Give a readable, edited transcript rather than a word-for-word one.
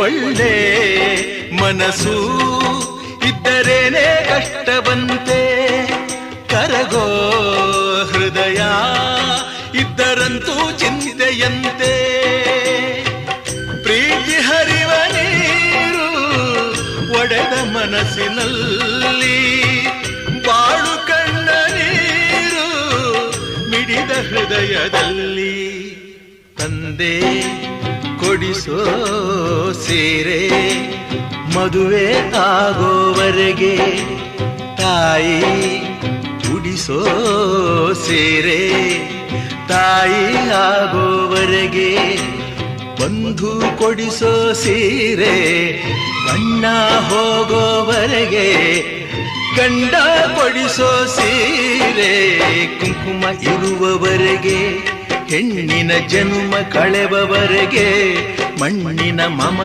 ಒಳ್ಳೆ ಮನಸ್ಸು ಇದ್ದರೇನೆ ಕಷ್ಟ ಬಂತೆ, ಕರಗೋ ಹೃದಯ ಇದ್ದರಂತೂ ಚಿಂತೆಯಂತೆ. ಪ್ರೀತಿ ಹರಿವ ನೀರು ಒಡೆದ ಮನಸ್ಸಿನಲ್ಲಿ, ಬಾಳು ಕಣ್ಣ ನೀರು ಮಿಡಿದ ಹೃದಯದಲ್ಲಿ. ತಂದೆ ಕೊಡಿಸೋ ಸೀರೆ ಮದುವೆ ಆಗೋವರೆಗೆ, ತಾಯಿ ಉಡಿಸೋ ಸೀರೆ ತಾಯಿ ಆಗೋವರೆಗೆ, ಬಂಧು ಕೊಡಿಸೋ ಸೀರೆ ಬಣ್ಣ ಹೋಗೋವರೆಗೆ, ಗಂಡ ಕೊಡಿಸೋ ಸೀರೆ ಕುಂಕುಮ ಇರುವವರೆಗೆ, ಹೆಣ್ಣಿನ ಜನ್ಮ ಕಳೆವವರೆಗೆ, ಮಣ್ಣಿನ ಮಮ